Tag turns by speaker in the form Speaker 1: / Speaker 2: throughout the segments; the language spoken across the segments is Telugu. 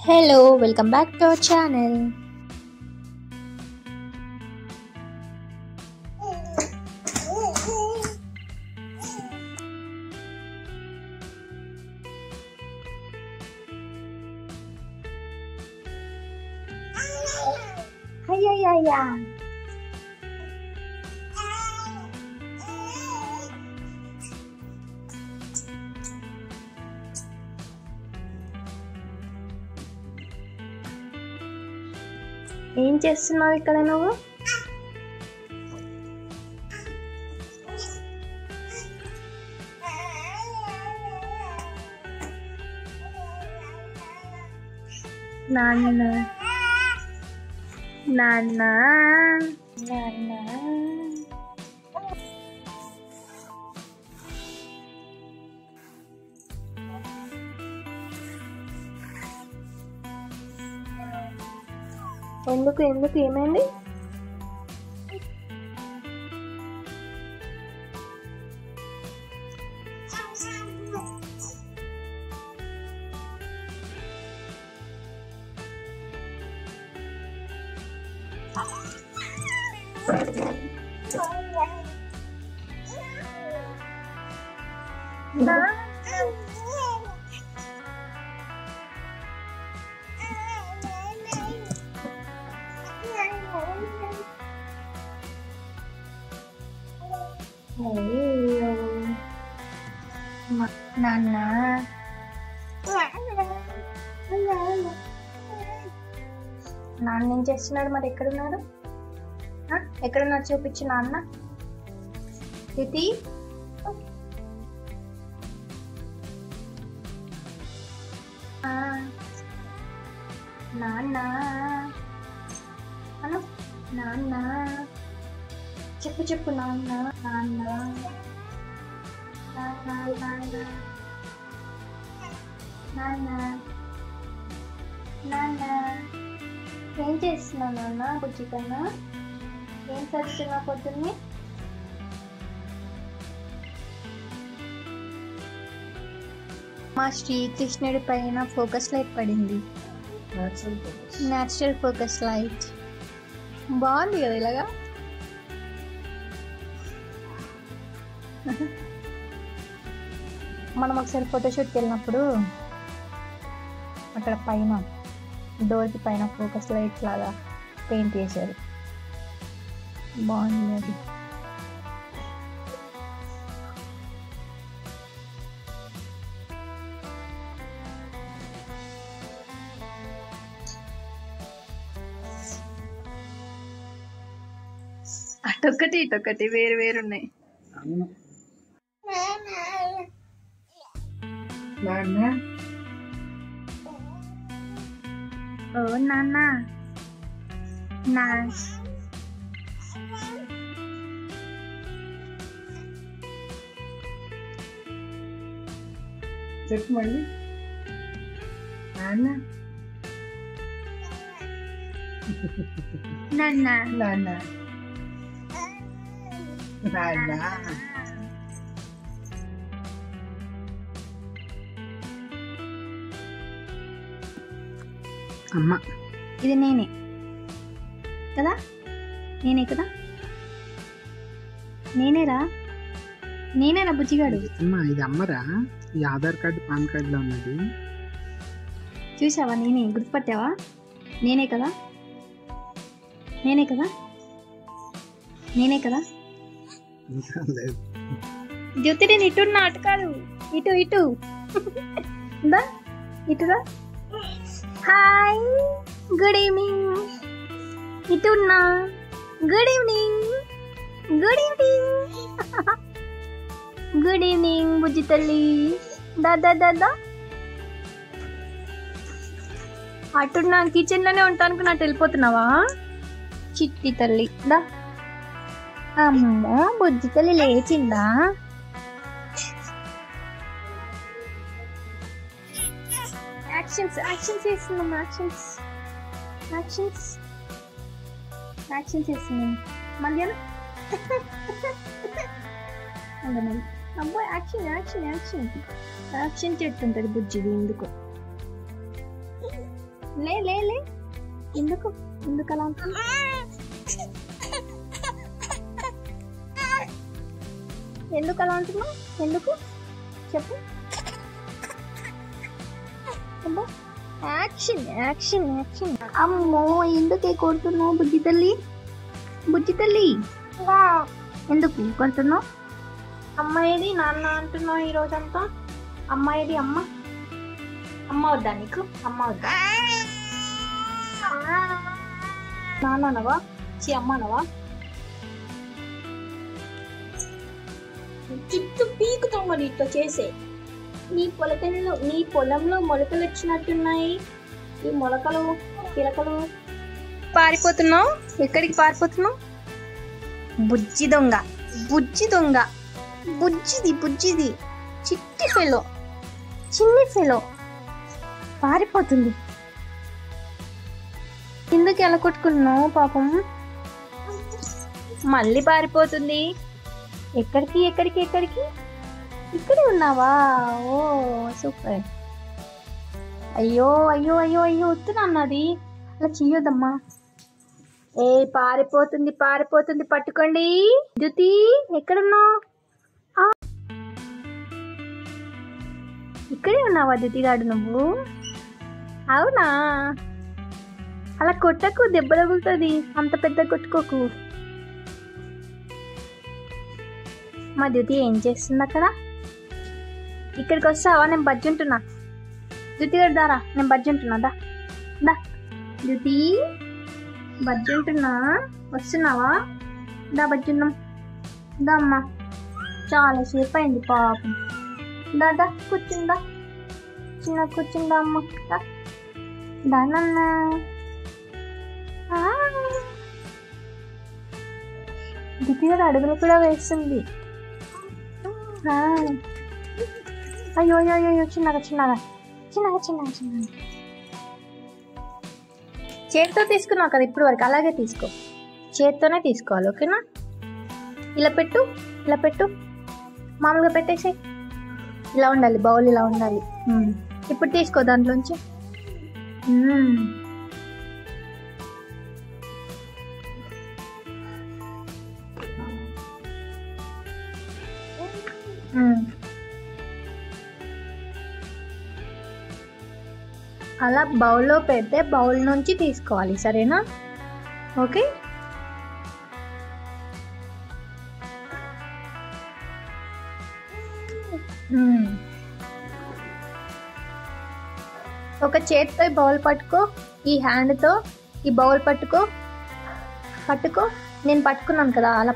Speaker 1: Hello, welcome back to our channel. Ayayaya. ఏం చేస్తున్నావు ఇక్కడ నువ్వు? నాన్న నాన్న నాన్న ఎందుకు ఎందుకు ఏమైంది? నాన్న నాన్న ఏం చేస్తున్నాడు? మరి ఎక్కడున్నాడు? ఎక్కడున్నాడు చూపించు నాన్న. తితి నాన్న అను. నాన్న చెప్పు చెప్పు. నాన్న నాన్న నాన్న నాన్న నాన్న నాన్న ఏం చేస్తున్నావు నాన్న? బుజ్జి కన్నా ఏం చదువుతున్నావు పొద్దున్నే? మా శ్రీకృష్ణుడి పైన ఫోకస్ లైట్ పడింది. న్యాచురల్ ఫోకస్ లైట్ బాగుంది కదా ఇలాగా. మనం ఒకసారి ఫోటోషూట్కి వెళ్ళినప్పుడు అక్కడ పైన డోర్కి పైన ఫోకస్ లైట్ లాగా పెయింట్ చేశారు. బాగుంది అది. అటొక్కటి ఇటొక్కటి వేరు వేరు ఉన్నాయి. ఓ నాన్న నా
Speaker 2: చెప్పు మళ్ళీ. నాన్న
Speaker 1: నాన్న
Speaker 2: నాన్న నాన్న అమ్మ.
Speaker 1: ఇది నేనే కదా? నేనే కదా? నేనేరా బుజ్జిగాడు.
Speaker 2: అమ్మా ఇది అమ్మరా? ఈ ఆధార్ కార్డు పాన్ కార్డులో ఉన్నది
Speaker 1: చూసావా? నేనే. గుర్తుపట్టావా? నేనే కదా? నేనే కదా? నేనే కదా? జ్యోతి నేను ఇటున్నా, అటు కాదు, ఇటు ఇటు దా, ఇటురా. Hi, good evening. ఇటున్నా. Good evening, good evening, good evening బుజ్జి తల్లి. దాదా దాదా అటున్నా. కిచెన్లోనే ఉంటాను. నాకు వెళ్ళిపోతున్నావా చిట్టి తల్లి? దా. అమ్మో బుజ్జి తల్లి లేచిందా? యాక్షన్స్ యాక్షన్స్ చేస్తున్నాం. యాక్షన్స్ చేస్తున్నాం. మళ్ళీ అబ్బాయి యాక్షన్ యాక్షన్ యాక్షన్ యాక్షన్ చేస్తుంటది బుజ్జిది. ఎందుకు లే లే లే ఎందుకు ఎందుకు అలా అంటున్నావు? ఎందుకు అలా అంటున్నావు? ఎందుకు చెప్పు. Action action action. అమ్మో ఎందుకే కొడుతున్నావు బుజ్జి తల్లి? బుజ్జి తల్లి ఎందుకు కొడుతున్నావు? అమ్మాయిది నాన్న అంటున్నావు ఈ రోజంతా. అమ్మాయిది అమ్మ. అమ్మ వద్దా నీకు? అమ్మ వద్దా? నాన్న అనవా? అమ్మ అనవా? చుట్టూ పీకుతాం మరి ఇట్లా చేసే. నీ పొలంలో మొలకలు వచ్చినట్టున్నాయి. ఈ మొలకలు పిలకలు. పారిపోతున్నావు? ఎక్కడికి పారిపోతున్నావు? బుజ్జి దొంగ బుజ్జి దొంగ. బుజ్జిది చిన్ని ఫెలో పారిపోతుంది. ఎందుకు ఎలా కొట్టుకున్నావు పాపం? మళ్ళీ పారిపోతుంది. ఎక్కడికి ఎక్కడికి ఎక్కడికి? ఇక్కడే ఉన్నావా? ఓ సూపర్. అయ్యో అయ్యో అయ్యో అయ్యో వస్తున్నా అన్నది. అలా చెయ్యొద్దమ్మా. ఏ పారిపోతుంది పారిపోతుంది. పట్టుకోండి. ద్యుతి ఎక్కడున్నావు? ఇక్కడే ఉన్నావా ద్యుతిగాడు నువ్వు? అవునా? అలా కొట్టకు, దెబ్బ తగులుతుంది. అంత పెద్ద కొట్టుకోకు. మా ద్యుతి ఏం చేస్తుంది అక్కడ? ఇక్కడికి వస్తావా? నేను బజ్జుంటున్నా. ద్యుతిగాడు దారా, నేను బజ్జుంటున్నా. దా దా ద్యుతి, బజ్జుంటున్నా. వస్తున్నావా? దా బజ్జున్నాం. దా అమ్మా. చాలాసేపు అయింది పాపం. దా కూర్చుందా. చిన్న కూర్చుందా అమ్మ. దా నాన్న. దితిగా అడుగులు కూడా వేస్తుంది. అయ్యో అయ్యో అయ్యో చిన్నగా చిన్నగా చిన్నగా చిన్నగా చిన్నగా. చేతితో తీసుకున్నావు కదా ఇప్పుడు వరకు, అలాగే తీసుకో. చేతితోనే తీసుకోవాలి, ఓకేనా? ఇలా పెట్టు, ఇలా పెట్టు. మామూలుగా పెట్టేసి ఇలా ఉండాలి, బౌల్ ఇలా ఉండాలి. ఇప్పుడు తీసుకో దాంట్లోంచి. అలా బౌల్లో పెడితే బౌల్ నుంచి తీసుకోవాలి, సరేనా? ఓకే. ఒక చేతితో ఈ బౌల్ పట్టుకో, ఈ హ్యాండ్తో ఈ బౌల్ పట్టుకో. నేను పట్టుకున్నాను కదా, అలా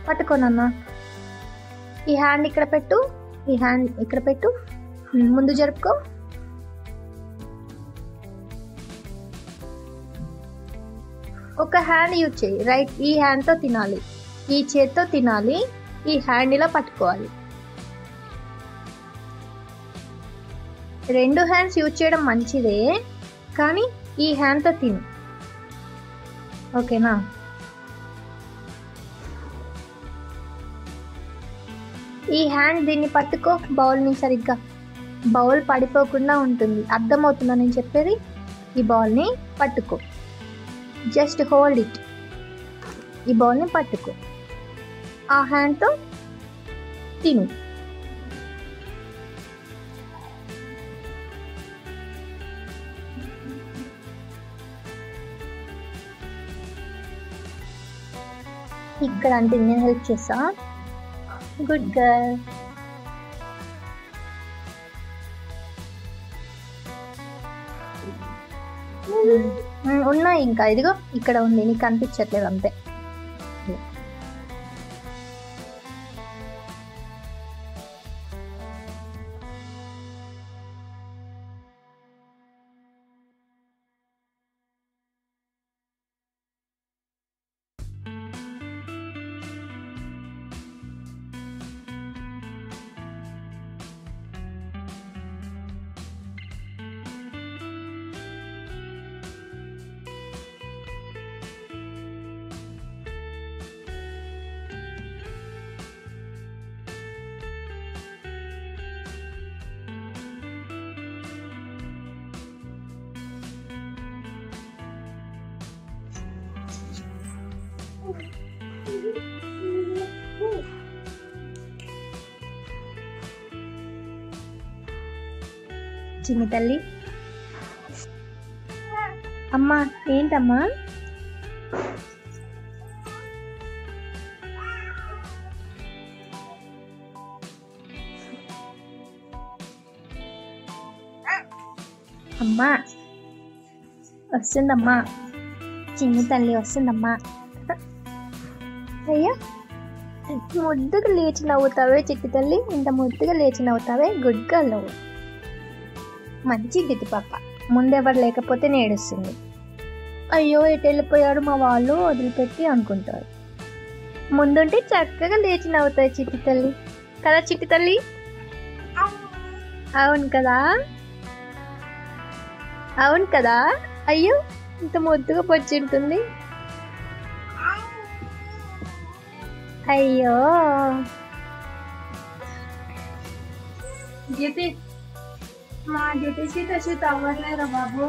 Speaker 1: పట్టుకోనన్నా. ఈ హ్యాండ్ ఇక్కడ పెట్టు, ఈ హ్యాండ్ ఇక్కడ పెట్టు. ముందు జరుపుకో. ఒక హ్యాండ్ యూజ్ చేయి. రైట్, ఈ హ్యాండ్తో తినాలి, ఈ చేత్తో తినాలి. ఈ హ్యాండ్ ఇలా పట్టుకోవాలి. 2 హ్యాండ్స్ యూజ్ చేయడం మంచిదే, కానీ ఈ హ్యాండ్తో తిను, ఓకేనా? ఈ హ్యాండ్ దీన్ని పట్టుకో, బౌల్ని సరిగ్గా. బౌల్ పడిపోకుండా ఉంటుంది. అర్థమవుతుందా నేను చెప్పేది? ఈ బౌల్ని పట్టుకో, జస్ట్ హోల్డ్ ఇట్. ఈ బౌల్ని పట్టుకో, ఆ హ్యాండ్తో తిను. ఇక్కడ అంటే నేను హెల్ప్ చేస్తా. Good girl. ఉన్నాయి ఇంకా, ఇదిగో ఇక్కడ ఉంది, నీకు కనిపించట్లేదు అంతే. చిన్ని తల్లి. అమ్మా ఏంటమ్మా? అమ్మా వస్తుందమ్మా, చిన్ని తల్లి వస్తుందమ్మా. అయ్యా ముద్దుగా లేచి నవ్వుతావే చిట్టి తల్లి, ఇంత ముద్దుగా లేచి నవ్వుతావే, గుడ్ గర్ల్ నువ్వు, మంచి గిట్టి పాప. ముందెవరు లేకపోతే నేడుస్తుంది. అయ్యో ఎటు వెళ్ళిపోయారు మా వాళ్ళు వదిలిపెట్టి అనుకుంటారు. ముందుంటే చక్కగా లేచి నవ్వుతాయి చిట్టి తల్లి కదా చిట్టి తల్లి? అవును కదా, అవును కదా. అయ్యో ఇంత ముద్దుగా పొచ్చి ఉంటుంది. అయ్యో
Speaker 3: మా జ్యోతిషి తవ్వట్లేరా బాబు.